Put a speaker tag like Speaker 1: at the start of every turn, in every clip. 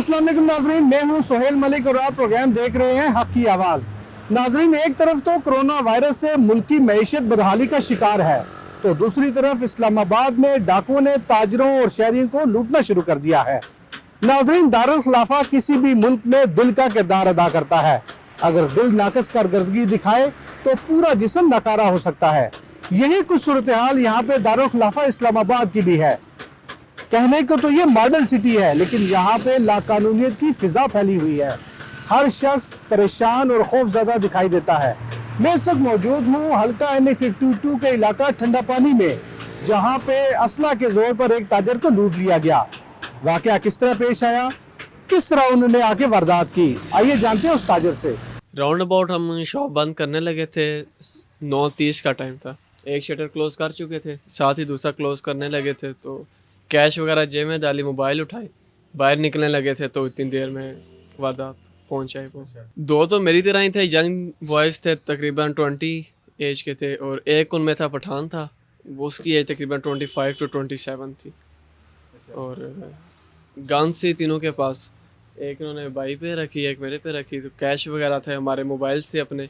Speaker 1: अस्सलाम वालेकुम नाजरीन, मैं हूं सोहेल मलिक और आप प्रोग्राम देख रहे हैं हक की आवाज़। नाजरीन, एक तरफ तो कोरोना वायरस से मुल्क की मईशत बदहाली का शिकार है, तो दूसरी तरफ इस्लामाबाद में डाकुओं ने ताजरों और शहरियों को लूटना शुरू कर दिया है। नाजरीन, दारुल खिलाफा किसी भी मुल्क में दिल का किरदार अदा करता है। अगर दिल नाकस कारकर्दगी दिखाए तो पूरा जिस्म नकारा हो सकता है। यही कुछ सूरत हाल यहाँ पे दारुल खिलाफा इस्लामाबाद की भी है। कहने को तो ये मॉडल सिटी है, लेकिन यहाँ पे लाकानूनियत की फिजा फैली हुई है। हर शख्स परेशान और खौफजदा दिखाई देता है। मैं इस वक्त मौजूद हूँ हल्का NA-52 के इलाका ठंडा पानी में, जहाँ पे असला के जोर पर एक ताजर को लूट लिया गया। वाकया किस तरह पेश आया, किस तरह उन्होंने आके वारदात की, आइए जानते हैं उस ताजर से।
Speaker 2: राउंड अबाउट हम शॉप बंद करने लगे थे, 9:30 का टाइम था। एक शटर क्लोज़ कर चुके थे, साथ ही दूसरा क्लोज़ करने लगे थे, तो कैश वगैरह जेब में डाली, मोबाइल उठाए, बाहर निकलने लगे थे, तो इतनी देर में वारदात पहुंच आए। वो दो तो मेरी तरह ही थे, यंग बॉयज़ थे, तकरीबन 20 एज के थे, और एक उनमें था पठान था, वो उसकी एज तकरीबन 25 to 27 थी, और गन थी तीनों के पास। एक इन्होंने बाई पे रखी, एक मेरे पे रखी, तो कैश वगैरह थे, हमारे मोबाइल से अपने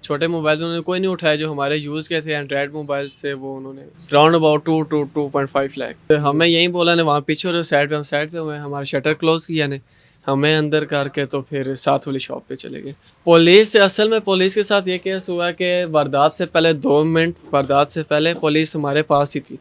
Speaker 2: छोटे मोबाइल उन्होंने कोई नहीं उठाया, जो हमारे यूज़ के थे एंड्रॉयड मोबाइल से, वो उन्होंने राउंड अबाउट 2.5 लाख। तो हमें यहीं बोला ने वहाँ पीछे हो साइड पे, हम साइड पे हुए, हमारा शटर क्लोज़ किया ने, हमें अंदर करके तो फिर साथ वाली शॉप पे चले गए। पुलिस असल में पुलिस के साथ ये केस हुआ कि वारदात से पहले 2 मिनट, वारदात से पहले पुलिस हमारे पास ही थी,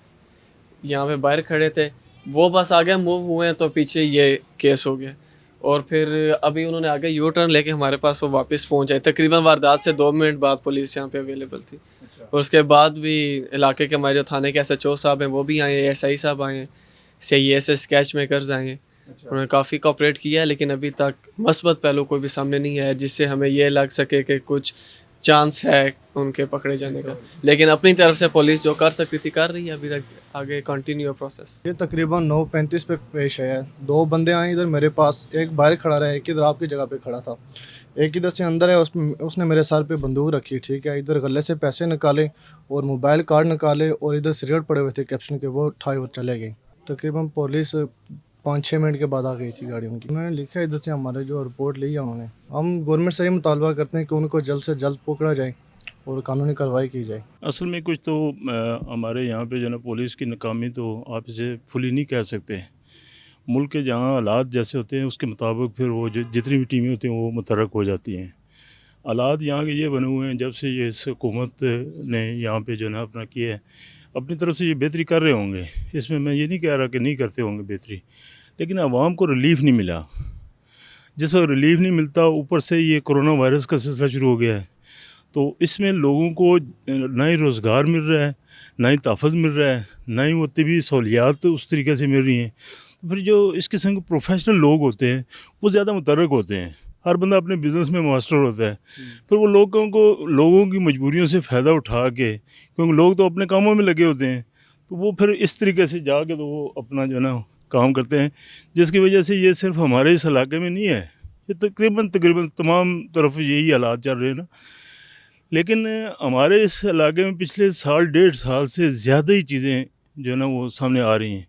Speaker 2: यहाँ पे बाहर खड़े थे, वो बस आगे मूव हुए तो पीछे ये केस हो गया, और फिर अभी उन्होंने आगे यू टर्न लेके हमारे पास वो वापस पहुंच आए। तकरीबन वारदात से 2 मिनट बाद पुलिस यहाँ पे अवेलेबल थी। और उसके बाद भी इलाके के हमारे जो थाने के SHO साहब हैं वो भी आए हैं, SI साहब आए हैं, CIS स्केच मेकर्स आए हैं, उन्होंने काफ़ी कोऑपरेट किया है, लेकिन अभी तक मस्बत पहलू कोई भी सामने नहीं आया जिससे हमें ये लग सके कि कुछ चांस है उनके पकड़े जाने का। लेकिन अपनी तरफ से पुलिस जो कर सकती थी कर रही है, अभी तक आगे कंटिन्यू प्रोसेस।
Speaker 3: ये तकरीबन 9:35 पे पेश आया है। 2 बंदे आए इधर मेरे पास, एक बाहर खड़ा रहा, एक इधर आपकी जगह पे खड़ा था, एक इधर से अंदर है, उसने मेरे सर पे बंदूक रखी, ठीक है। इधर गले से पैसे निकाले और मोबाइल कार्ड निकाले, और इधर सिगरेट पड़े हुए थे कैप्शन के, वो उठाए और चले गए। तकरीबन पुलिस 5-6 मिनट के बाद आ गई थी गाड़ी उनकी। उन्होंने लिखा इधर से हमारे जो रिपोर्ट ली है उन्होंने। हम गवर्नमेंट से ये मुतालबा करते हैं कि उनको जल्द से जल्द पकड़ा जाए और कानूनी कार्रवाई की जाए।
Speaker 4: असल में कुछ तो हमारे यहाँ पे जो है पुलिस की नाकामी तो आप इसे फुली नहीं कह सकते। मुल्क के जहाँ हालात जैसे होते हैं उसके मुताबिक फिर वो जो जितनी भी टीमें होती हैं वो मुतहर्रिक हो जाती हैं। हालात यहाँ के ये बने हुए हैं, जब से ये इस हुकूमत ने यहाँ पे जो है अपना किया है, अपनी तरफ से ये बेहतरी कर रहे होंगे, इसमें मैं ये नहीं कह रहा कि नहीं करते होंगे बेहतरी, लेकिन आवाम को रिलीफ नहीं मिला। जिस वक्त रिलीफ नहीं मिलता, ऊपर से ये कोरोना वायरस का सिलसिला शुरू हो गया है, तो इसमें लोगों को ना ही रोज़गार मिल रहा है, ना ही तहफ़्फ़ुज़ मिल रहा है, ना ही वो तबी सहूलियात उस तरीके से मिल रही हैं। तो फिर जो इस किस्म के प्रोफेशनल लोग होते हैं वो ज़्यादा मुतहर्रिक होते हैं। हर बंदा अपने बिज़नेस में मास्टर होता है, फिर वो लोगों की मजबूरियों से फ़ायदा उठा के, क्योंकि लोग तो अपने कामों में लगे होते हैं, तो वो फिर इस तरीके से जाके तो वो अपना जो है ना काम करते हैं, जिसकी वजह से ये सिर्फ हमारे इस इलाके में नहीं है, ये तकरीबन तमाम तरफ यही हालात चल रहे हैं ना। लेकिन हमारे इस इलाके में पिछले साल 1.5 साल से ज़्यादा ही चीज़ें जो है ना वो सामने आ रही हैं।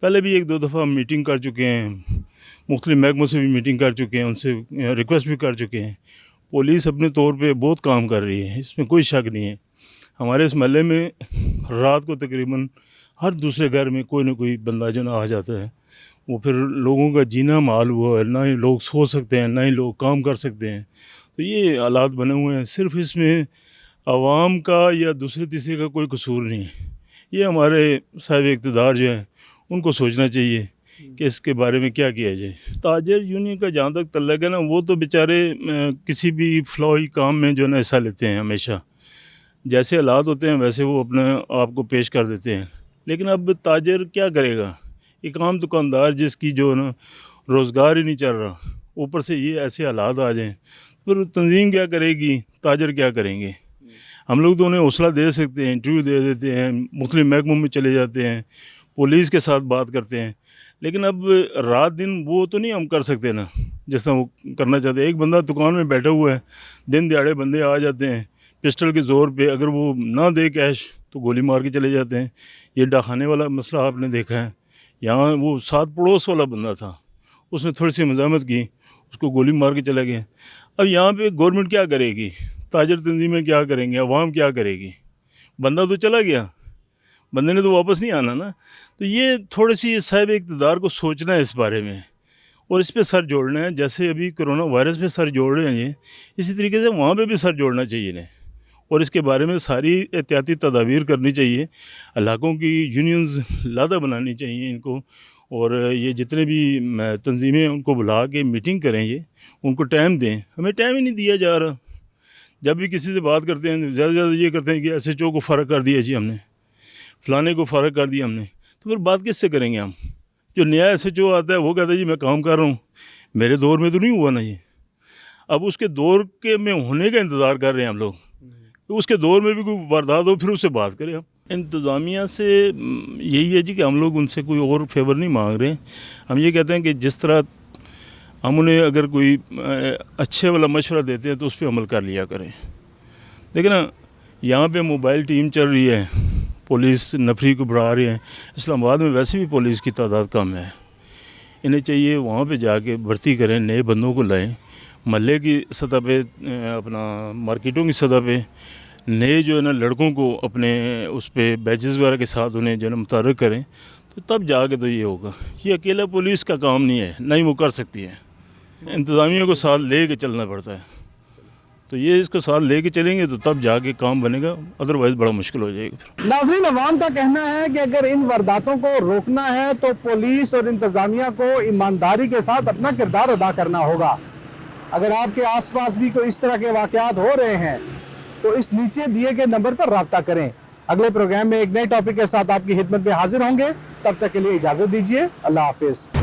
Speaker 4: पहले भी 1-2 दफ़ा मीटिंग कर चुके हैं, मुख्तलिफ महकमों से भी मीटिंग कर चुके हैं, उनसे रिक्वेस्ट भी कर चुके हैं। पुलिस अपने तौर पे बहुत काम कर रही है, इसमें कोई शक नहीं है। हमारे इस महल्ले में रात को तकरीबन हर दूसरे घर में कोई ना कोई बंदा जो ना आ जाता है। वो फिर लोगों का जीना माल हुआ है, ना ही लोग सो सकते हैं, ना ही लोग काम कर सकते हैं। तो ये हालात बने हुए हैं। सिर्फ इसमें आवाम का या दूसरे तीसरे का कोई कसूर नहीं है। ये हमारे साहिब इक़्तिदार जो हैं उनको सोचना चाहिए कि इसके बारे में क्या किया जाए। ताजर यूनियन का जहाँ तक तल्लक है ना, वो तो बेचारे किसी भी फ्लॉई काम में जो है ना हिस्सा लेते हैं हमेशा। जैसे हालात होते हैं वैसे वो अपने आप को पेश कर देते हैं। लेकिन अब ताजर क्या करेगा? एक आम दुकानदार जिसकी जो है ना रोज़गार ही नहीं चल रहा, ऊपर से ये ऐसे हालात आ जाएँ, फिर तंजीम क्या करेगी, ताजर क्या करेंगे? हम लोग तो उन्हें हौसला दे सकते हैं, इंटरव्यू दे देते हैं, मुख्तलिफ महकमों में चले जाते हैं, पुलिस के साथ बात करते हैं, लेकिन अब रात दिन वो तो नहीं हम कर सकते ना जिस तरह वो करना चाहते हैं। एक बंदा दुकान में बैठा हुआ है, दिन दिहाड़े बंदे आ जाते हैं पिस्टल के ज़ोर पे, अगर वो ना दे कैश तो गोली मार के चले जाते हैं। ये डाखाने वाला मसला आपने देखा है। यहाँ वो साथ पड़ोस वाला बंदा था, उसने थोड़ी सी मज़ामत की, उसको गोली मार के चला गया। अब यहाँ पे गवर्नमेंट क्या करेगी, ताजर तंजीमें क्या करेंगे, अवाम क्या करेगी? बंदा तो चला गया, बंदे ने तो वापस नहीं आना ना। तो ये थोड़ी सी साहिब इक़्तिदार को सोचना है इस बारे में और इस पे सर जोड़ना है। जैसे अभी कोरोना वायरस पे सर जोड़ रहे हैं ये, इसी तरीके से वहाँ पे भी सर जोड़ना चाहिए इन्हें और इसके बारे में सारी एहतियाती तदाबीर करनी चाहिए। इलाकों की यूनियंस लादा बनानी चाहिए इनको और ये जितने भी तंजीमें हैं उनको बुला के मीटिंग करें, ये उनको टाइम दें। हमें टाइम ही नहीं दिया जा रहा। जब भी किसी से बात करते हैं ज़्यादा से ज़्यादा ये करते हैं कि SHO को फ़र्क कर दिया जी हमने, फलाने को फ़र्क कर दिया हमने। तो फिर बात किससे करेंगे हम? जो नया SHO आता है वो कहता है जी मैं काम कर रहा हूँ, मेरे दौर में तो नहीं हुआ ना ये। अब उसके दौर के में होने का इंतज़ार कर रहे हैं हम लोग, तो उसके दौर में भी कोई वारदात हो फिर उससे बात करें हम। इंतज़ामिया से यही है जी कि हम लोग उनसे कोई और फेवर नहीं मांग रहे हैं। हम ये कहते हैं कि जिस तरह हम उन्हें अगर कोई अच्छे वाला मशवरा देते हैं तो उस पर अमल कर लिया करें। देखिए ना, यहाँ पे मोबाइल टीम चल रही है, पुलिस नफरी को बढ़ा रही है। इस्लामाबाद में वैसे भी पुलिस की तादाद कम है, इन्हें चाहिए वहाँ पे जाके भर्ती करें, नए बंदों को लाएं, महल्ले की सतह पे, अपना मार्केटों की सतह पे नए जो है ना लड़कों को अपने उस पे बैचेस वगैरह के साथ उन्हें जो है ना मुतहर्रिक करें, तो तब जाके तो ये होगा। ये अकेला पुलिस का काम नहीं है, ना ही वो कर सकती है, इंतज़ामिया को साथ ले कर चलना पड़ता है। तो ये इसको साथ ले कर चलेंगे तो तब जाके काम बनेगा, अदरवाइज़ बड़ा मुश्किल हो जाएगा।
Speaker 1: नाज़रीन, अवाम का कहना है कि अगर इन वारदातों को रोकना है तो पुलिस और इंतजामिया को ईमानदारी के साथ अपना किरदार अदा करना होगा। अगर आपके आसपास भी कोई इस तरह के वाक़यात हो रहे हैं तो इस नीचे दिए गए नंबर पर रब्ता करें। अगले प्रोग्राम में एक नए टॉपिक के साथ आपकी खिदमत में हाजिर होंगे। तब तक के लिए इजाज़त दीजिए। अल्लाह हाफिज़।